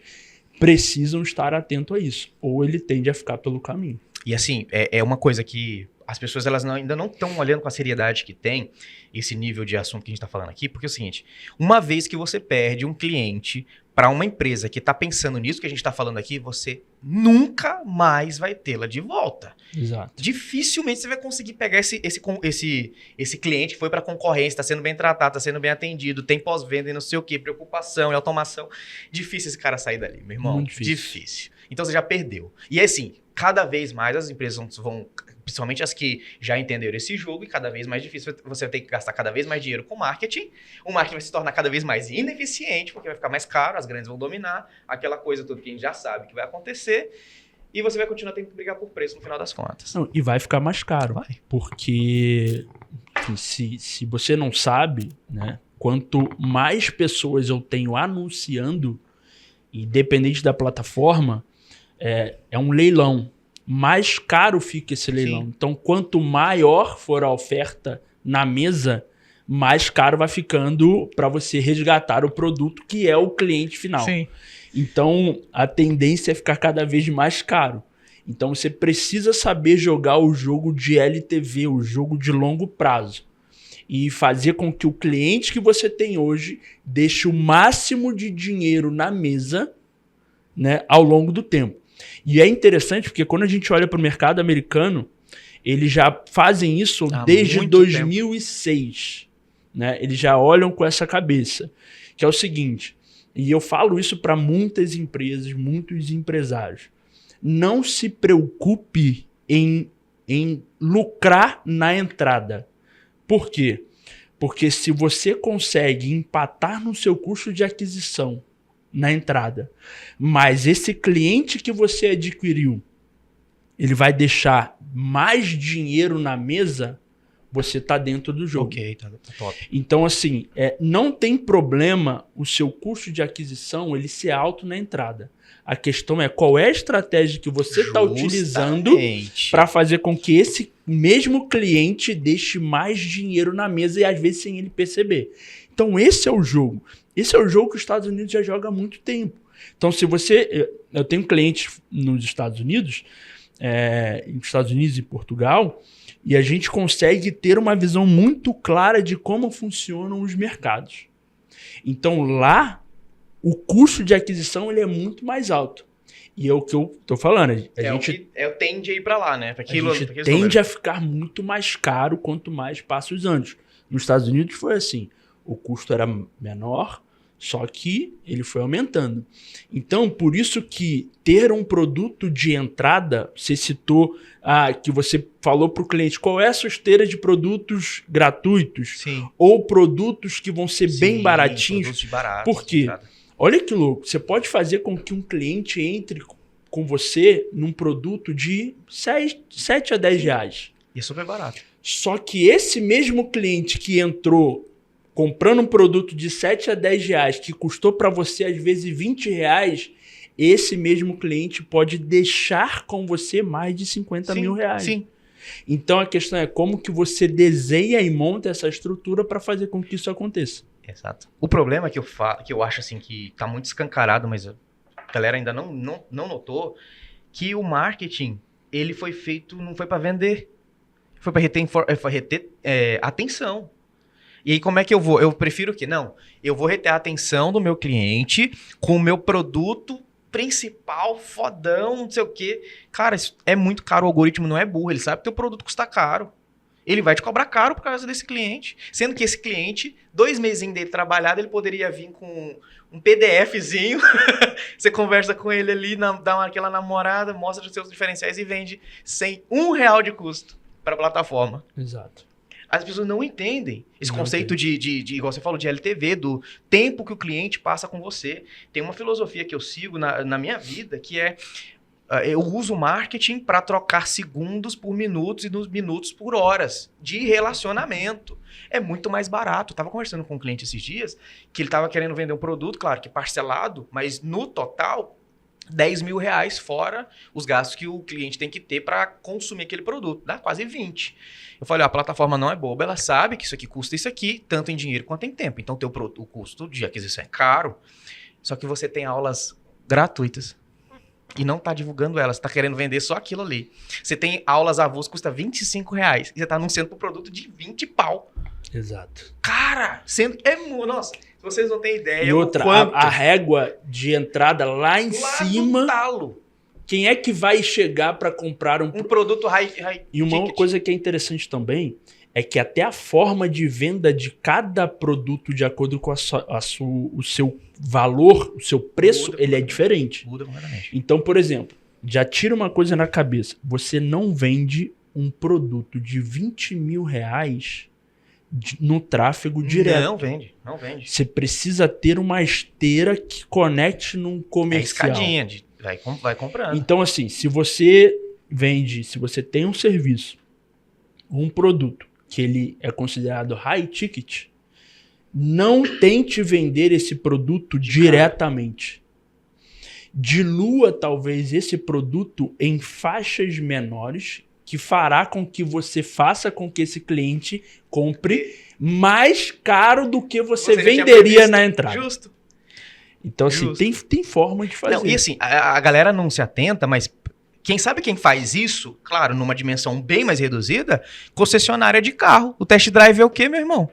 precisam estar atentos a isso. Ou ele tende a ficar pelo caminho. E assim, é uma coisa que as pessoas elas ainda não estão olhando com a seriedade que tem esse nível de assunto que a gente está falando aqui, porque é o seguinte, uma vez que você perde um cliente para uma empresa que está pensando nisso que a gente está falando aqui, você nunca mais vai tê-la de volta. Exato. Dificilmente você vai conseguir pegar esse cliente que foi para a concorrência, está sendo bem tratado, está sendo bem atendido, tem pós-venda e não sei o que, preocupação e automação. Difícil esse cara sair dali, meu irmão. Muito difícil. Então você já perdeu. E assim, cada vez mais as empresas vão, principalmente as que já entenderam esse jogo, e cada vez mais difícil, você vai ter que gastar cada vez mais dinheiro com marketing, o marketing vai se tornar cada vez mais ineficiente, porque vai ficar mais caro, as grandes vão dominar, aquela coisa toda que a gente já sabe que vai acontecer, e você vai continuar tendo que brigar por preço no final das contas. Não, e vai ficar mais caro, porque se você não sabe, né, quanto mais pessoas eu tenho anunciando, independente da plataforma, é um leilão. Mais caro fica esse leilão. Sim. Então, quanto maior for a oferta na mesa, mais caro vai ficando para você resgatar o produto que é o cliente final. Sim. Então, a tendência é ficar cada vez mais caro. Então, você precisa saber jogar o jogo de LTV, o jogo de longo prazo. E fazer com que o cliente que você tem hoje deixe o máximo de dinheiro na mesa, né, ao longo do tempo. E é interessante porque quando a gente olha para o mercado americano, eles já fazem isso desde 2006. Né? Eles já olham com essa cabeça. Que é o seguinte, e eu falo isso para muitas empresas, muitos empresários. Não se preocupe em lucrar na entrada. Por quê? Porque se você consegue empatar no seu custo de aquisição na entrada, mas esse cliente que você adquiriu, ele vai deixar mais dinheiro na mesa, você está dentro do jogo. Ok, tá top. Então, assim, não tem problema o seu custo de aquisição ele ser alto na entrada. A questão é qual é a estratégia que você está utilizando para fazer com que esse mesmo cliente deixe mais dinheiro na mesa e às vezes sem ele perceber. Então, esse é o jogo. Esse é o jogo que os Estados Unidos já joga há muito tempo. Então, se você... Eu tenho clientes nos Estados Unidos e Portugal, e a gente consegue ter uma visão muito clara de como funcionam os mercados. Então, lá, o custo de aquisição ele é muito mais alto. E é o que eu tô falando. Tende a ir para lá, né? Tende a ficar muito mais caro quanto mais passa os anos. Nos Estados Unidos foi assim. O custo era menor, Só que ele foi aumentando. Então, por isso que ter um produto de entrada, você citou que você falou para o cliente qual é a sua esteira de produtos gratuitos. Sim. Ou produtos que vão ser bem baratinhos. Produtos de barato. Por quê? Olha que louco. Você pode fazer com que um cliente entre com você num produto de 7 a 10 reais. E é super barato. Só que esse mesmo cliente que entrou comprando um produto de 7 a 10 reais, que custou para você às vezes 20 reais, esse mesmo cliente pode deixar com você mais de 50 mil reais. Sim. Então a questão é como que você desenha e monta essa estrutura para fazer com que isso aconteça. Exato. O problema que eu acho assim que tá muito escancarado, mas a galera ainda não notou, que o marketing, ele foi feito, não foi para vender. Foi para reter atenção. E aí como é que eu vou? Eu prefiro o quê? Não, eu vou reter a atenção do meu cliente com o meu produto principal, fodão, não sei o quê. Cara, isso é muito caro, o algoritmo não é burro, ele sabe que o teu produto custa caro. Ele vai te cobrar caro por causa desse cliente. Sendo que esse cliente, 2 meses dele trabalhado, ele poderia vir com um PDFzinho. Você conversa com ele ali, dá aquela namorada, mostra os seus diferenciais e vende sem R$1 de custo para a plataforma. Exato. As pessoas não entendem esse conceito de, igual você falou, de LTV, do tempo que o cliente passa com você. Tem uma filosofia que eu sigo na minha vida, que é eu uso o marketing para trocar segundos por minutos e minutos por horas de relacionamento. É muito mais barato. Eu estava conversando com um cliente esses dias que ele estava querendo vender um produto, claro que parcelado, mas no total, R$10 mil fora os gastos que o cliente tem que ter para consumir aquele produto. Dá quase 20. Eu falei, a plataforma não é boba, ela sabe que isso aqui custa isso aqui, tanto em dinheiro quanto em tempo. Então, o custo de aquisição é caro, só que você tem aulas gratuitas e não está divulgando elas, está querendo vender só aquilo ali. Você tem aulas avulsas que custa R$25 e você está anunciando para o produto de 20 pau. Exato. Cara, nossa, vocês não têm ideia. E outra, a régua de entrada lá em cima. Do talo. Quem é que vai chegar para comprar um produto high E uma ticket. coisa que é interessante também é que até a forma de venda de cada produto, de acordo com o seu valor, o seu preço, ele é diferente. Muda completamente. Então, por exemplo, já tira uma coisa na cabeça. Você não vende um produto de R$20 mil no tráfego direto. Não vende. Você precisa ter uma esteira que conecte num comercial. É escadinha, vai comprando. Então, assim, se você tem um serviço, um produto que ele é considerado high ticket, não tente vender esse produto diretamente. Dilua, talvez, esse produto em faixas menores, que fará com que você faça com que esse cliente compre mais caro do que você venderia na entrada. Justo. Então, assim, tem forma de fazer. Não, e assim, a galera não se atenta, mas quem sabe quem faz isso, claro, numa dimensão bem mais reduzida, concessionária de carro. O test drive é o quê, meu irmão?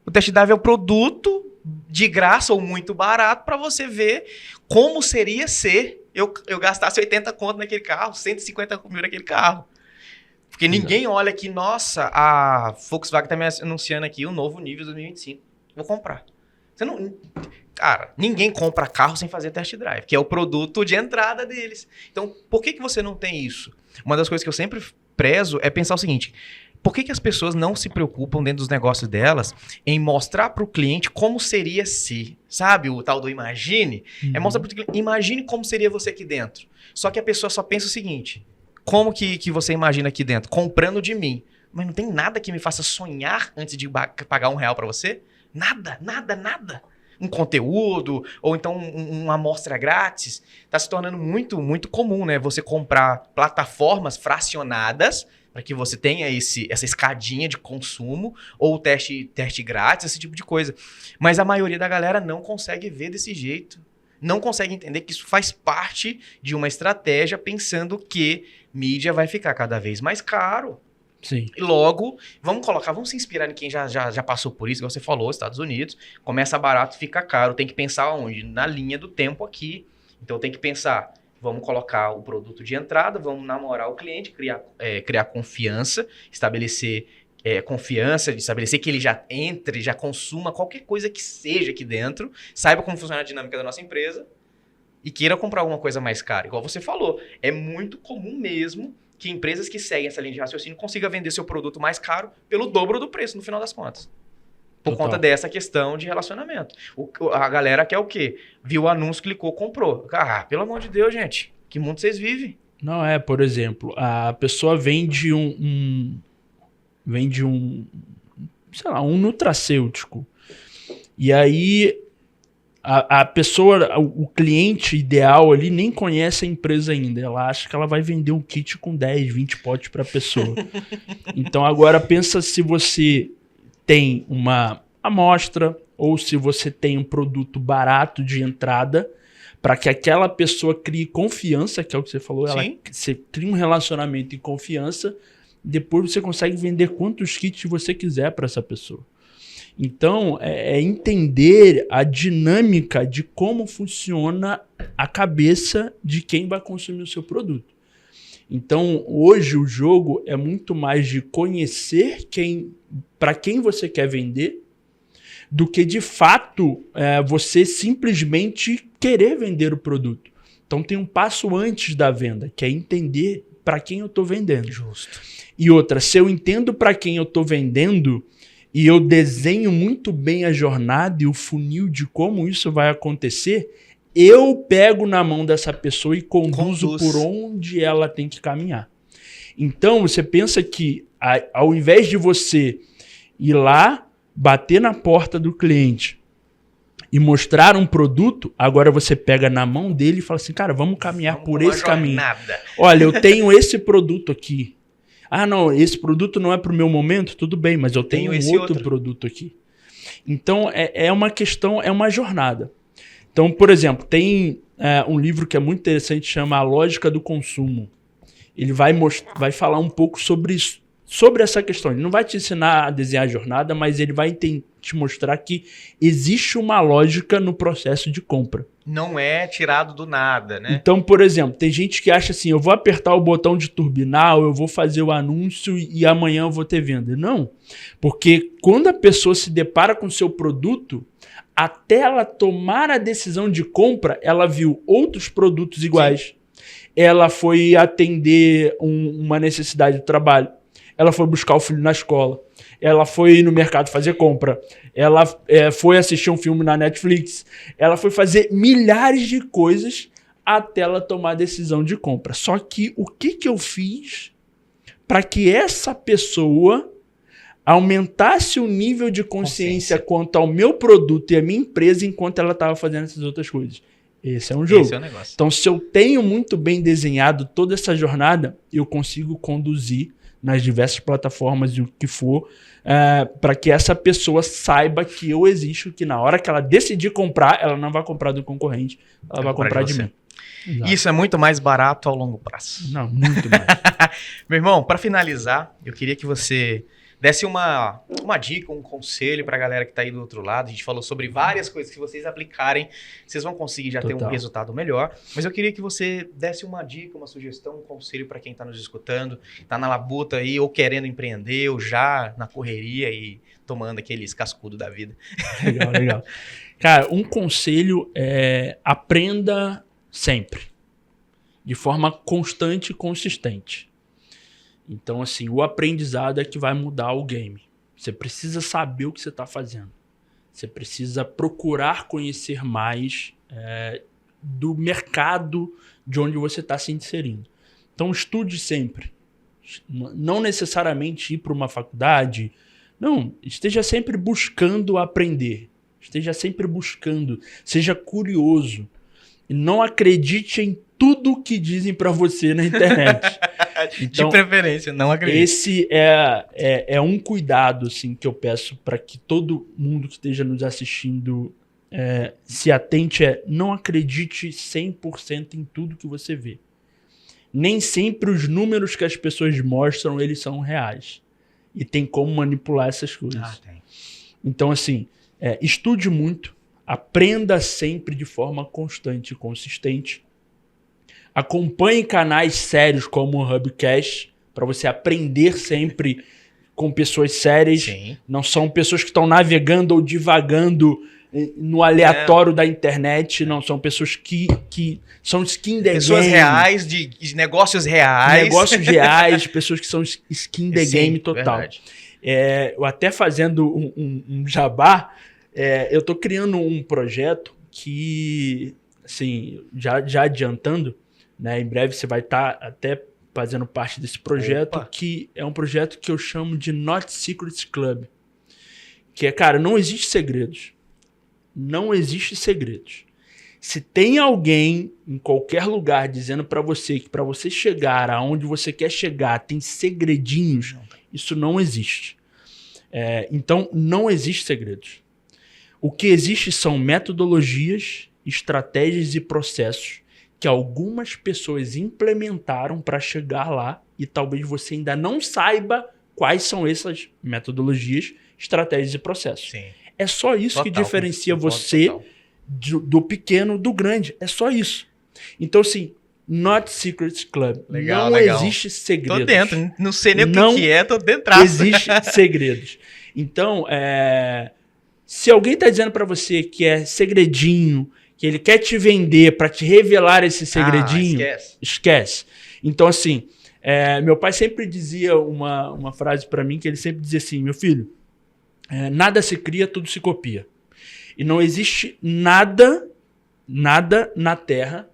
O test drive é o produto de graça ou muito barato para você ver como seria ser eu gastasse 80 conto naquele carro, 150 mil naquele carro. Porque ninguém olha que, nossa, a Volkswagen está me anunciando aqui o novo nível 2025. Vou comprar. Cara, ninguém compra carro sem fazer test drive, que é o produto de entrada deles. Então, por que você não tem isso? Uma das coisas que eu sempre prezo é pensar o seguinte: por que as pessoas não se preocupam dentro dos negócios delas em mostrar para o cliente como seria se, sabe, o tal do imagine? É mostrar para o cliente, imagine como seria você aqui dentro. Só que a pessoa só pensa o seguinte: como que você imagina aqui dentro? Comprando de mim. Mas não tem nada que me faça sonhar antes de pagar R$1 para você? Nada. Um conteúdo, ou então uma amostra grátis. Está se tornando muito, muito comum, né? Você comprar plataformas fracionadas para que você tenha essa escadinha de consumo, ou teste grátis, esse tipo de coisa. Mas a maioria da galera não consegue ver desse jeito. Não consegue entender que isso faz parte de uma estratégia, pensando que mídia vai ficar cada vez mais caro. Sim. E logo, vamos se inspirar em quem já passou por isso, igual você falou, Estados Unidos, começa barato, fica caro, tem que pensar onde? Na linha do tempo aqui. Então tem que pensar, vamos colocar o produto de entrada, vamos namorar o cliente, criar confiança, estabelecer confiança, de estabelecer que ele já entre, já consuma qualquer coisa que seja aqui dentro, saiba como funciona a dinâmica da nossa empresa e queira comprar alguma coisa mais cara. Igual você falou, é muito comum mesmo que empresas que seguem essa linha de raciocínio consigam vender seu produto mais caro pelo dobro do preço, no final das contas. Por Total. conta dessa questão de relacionamento. A galera quer o quê? Viu o anúncio, clicou, comprou. Ah, pelo amor de Deus, gente. Que mundo vocês vivem? Não é, por exemplo, a pessoa vende sei lá, um nutracêutico. E aí a pessoa, o cliente ideal ali nem conhece a empresa ainda. Ela acha que ela vai vender um kit com 10, 20 potes para a pessoa. Então agora pensa se você tem uma amostra ou se você tem um produto barato de entrada para que aquela pessoa crie confiança, que é o que você falou. Você cria um relacionamento e confiança, depois você consegue vender quantos kits você quiser para essa pessoa. Então, é entender a dinâmica de como funciona a cabeça de quem vai consumir o seu produto. Então, hoje o jogo é muito mais de conhecer para quem você quer vender, do que de fato você simplesmente querer vender o produto. Então, tem um passo antes da venda, que é entender para quem eu estou vendendo. Justo. E outra, se eu entendo para quem eu estou vendendo e eu desenho muito bem a jornada e o funil de como isso vai acontecer, eu pego na mão dessa pessoa e conduzo por onde ela tem que caminhar. Então, você pensa que ao invés de você ir lá, bater na porta do cliente e mostrar um produto, agora você pega na mão dele e fala assim, cara, vamos caminhar por esse caminho. Olha, eu tenho esse produto aqui. Ah, não, esse produto não é para o meu momento? Tudo bem, mas eu tenho esse outro produto aqui. Então, é uma questão, é uma jornada. Então, por exemplo, tem um livro que é muito interessante, chama A Lógica do Consumo. Ele vai falar um pouco sobre isso, sobre essa questão. Ele não vai te ensinar a desenhar a jornada, mas ele vai te mostrar que existe uma lógica no processo de compra. Não é tirado do nada, né? Então, por exemplo, tem gente que acha assim, eu vou apertar o botão de turbinar, eu vou fazer o anúncio e amanhã eu vou ter venda. Não, porque quando a pessoa se depara com o seu produto, até ela tomar a decisão de compra, ela viu outros produtos iguais. Sim. Ela foi atender uma necessidade do trabalho. Ela foi buscar o filho na escola. Ela foi no mercado fazer compra. Ela foi assistir um filme na Netflix. Ela foi fazer milhares de coisas até ela tomar a decisão de compra. Só que o que eu fiz para que essa pessoa aumentasse o nível de consciência quanto ao meu produto e à minha empresa enquanto ela estava fazendo essas outras coisas? Esse é um jogo. Esse é o negócio. Então, se eu tenho muito bem desenhado toda essa jornada, eu consigo conduzir nas diversas plataformas e o que for, para que essa pessoa saiba que eu existo, que na hora que ela decidir comprar, ela não vai comprar do concorrente, ela vai comprar de mim. Exato. Isso é muito mais barato ao longo prazo. Não, muito mais. Meu irmão, para finalizar, eu queria que você desse uma dica, um conselho para a galera que está aí do outro lado. A gente falou sobre várias coisas que vocês aplicarem, vocês vão conseguir já ter um resultado melhor. Mas eu queria que você desse uma dica, uma sugestão, um conselho para quem está nos escutando, está na labuta aí, ou querendo empreender, ou já na correria e tomando aqueles cascudos da vida. Legal, legal. Cara, um conselho é aprenda sempre, de forma constante e consistente. Então, assim, o aprendizado é que vai mudar o game. Você precisa saber o que você está fazendo. Você precisa procurar conhecer mais do mercado de onde você está se inserindo. Então, estude sempre. Não necessariamente ir para uma faculdade. Não, esteja sempre buscando aprender. Esteja sempre buscando. Seja curioso. E não acredite em tudo que dizem para você na internet. Então, de preferência, não acredito. Esse é um cuidado assim, que eu peço para que todo mundo que esteja nos assistindo se atente. Não acredite 100% em tudo que você vê. Nem sempre os números que as pessoas mostram, eles são reais. E tem como manipular essas coisas. Tem. Então, assim, estude muito. Aprenda sempre de forma constante e consistente. Acompanhe canais sérios como o Hubcast para você aprender sempre com pessoas sérias, Sim. não são pessoas que estão navegando ou divagando no aleatório da internet, não, são pessoas que são skin the Pessoas game. reais, de negócios reais. Negócios reais, pessoas que são skin the game total. Verdade. Eu até fazendo um jabá, eu tô criando um projeto que, assim, já adiantando, né, em breve você vai estar até fazendo parte desse projeto, que é um projeto que eu chamo de Not Secrets Club. Que é, cara, não existe segredos. Não existe segredos. Se tem alguém em qualquer lugar dizendo pra você que pra você chegar aonde você quer chegar tem segredinhos, isso não existe. Então, não existe segredos. O que existe são metodologias, estratégias e processos que algumas pessoas implementaram para chegar lá e talvez você ainda não saiba quais são essas metodologias, estratégias e processos. Sim. É só isso que diferencia você do pequeno do grande. É só isso. Então, assim, Not Secrets Club. Legal, não legal. existe segredos. Tô dentro. Não sei nem Não o que é, tô dentro. existe segredos. Então, se alguém tá dizendo para você que é segredinho, que ele quer te vender para te revelar esse segredinho, esquece. Então, assim, meu pai sempre dizia uma frase para mim, que ele sempre dizia assim, meu filho, nada se cria, tudo se copia. E não existe nada na Terra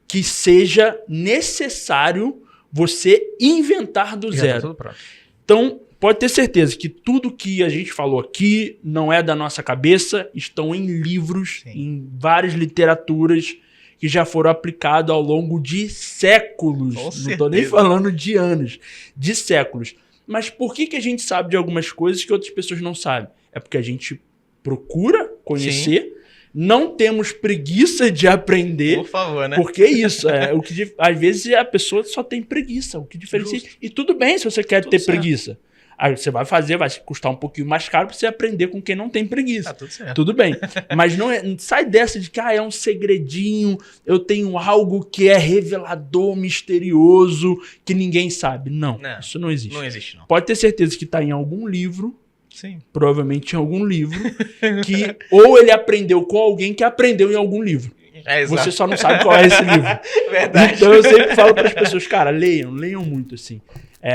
que seja necessário você inventar do zero. Tá tudo pronto. Então, pode ter certeza que tudo que a gente falou aqui não é da nossa cabeça, estão em livros, em várias literaturas que já foram aplicados ao longo de séculos. Com Não certeza. estou nem falando de anos, de séculos. Mas por que a gente sabe de algumas coisas que outras pessoas não sabem? É porque a gente procura conhecer, não temos preguiça de aprender. Por favor, né? Porque é isso. Às vezes a pessoa só tem preguiça. O que diferencia. Justo. E tudo bem se você quer ter certo. preguiça. Aí você vai custar um pouquinho mais caro para você aprender com quem não tem preguiça. Tá tudo certo. Tudo bem. Mas não sai dessa de que é um segredinho, eu tenho algo que é revelador, misterioso, que ninguém sabe. Não, isso não existe. Não existe, não. Pode ter certeza que está em algum livro, Sim. provavelmente em algum livro, que ou ele aprendeu com alguém que aprendeu em algum livro. Exato. Você só não sabe qual é esse livro. Verdade. Então eu sempre falo para as pessoas, cara, leiam muito, assim.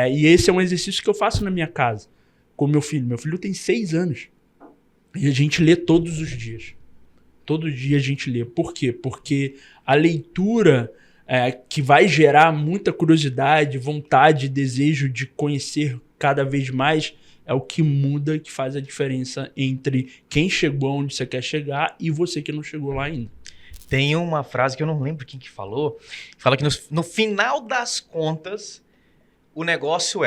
E esse é um exercício que eu faço na minha casa com meu filho. Meu filho tem 6 anos. E a gente lê todos os dias. Todo dia a gente lê. Por quê? Porque a leitura que vai gerar muita curiosidade, vontade, desejo de conhecer cada vez mais, é o que muda, que faz a diferença entre quem chegou onde você quer chegar e você que não chegou lá ainda. Tem uma frase que eu não lembro quem que falou. Fala que no final das contas, o negócio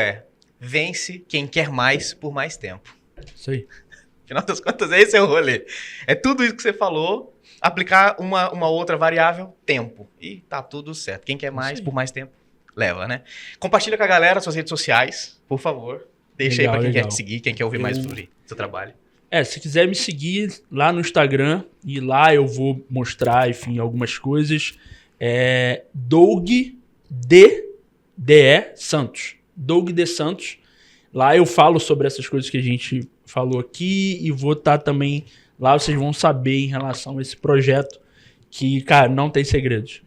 vence quem quer mais por mais tempo. Isso aí. No final das contas, esse é o rolê. É tudo isso que você falou, aplicar uma outra variável, tempo. E tá tudo certo. Quem quer mais por mais tempo, leva, né? Compartilha com a galera suas redes sociais, por favor. Deixa aí pra quem quer te seguir, quem quer ouvir mais sobre o seu trabalho. Se quiser me seguir lá no Instagram, e lá eu vou mostrar, enfim, algumas coisas. Doug D.E. Santos. Doug D. Santos. Lá eu falo sobre essas coisas que a gente falou aqui e vou estar também... Lá vocês vão saber em relação a esse projeto que, cara, não tem segredos.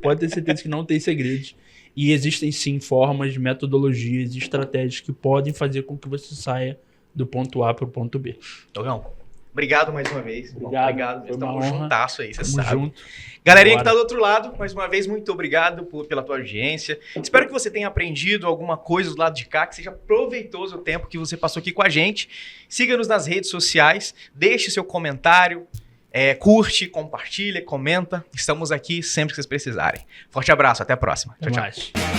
Pode ter certeza que não tem segredos. E existem sim formas, metodologias e estratégias que podem fazer com que você saia do ponto A para o ponto B. Dogão, obrigado mais uma vez. Obrigado. Estamos juntasso aí, você sabe. Junto. Galerinha que tá do outro lado, mais uma vez, muito obrigado pela tua audiência. Espero que você tenha aprendido alguma coisa do lado de cá, que seja proveitoso o tempo que você passou aqui com a gente. Siga-nos nas redes sociais, deixe seu comentário, curte, compartilha, comenta. Estamos aqui sempre que vocês precisarem. Forte abraço, até a próxima. Tchau, tchau.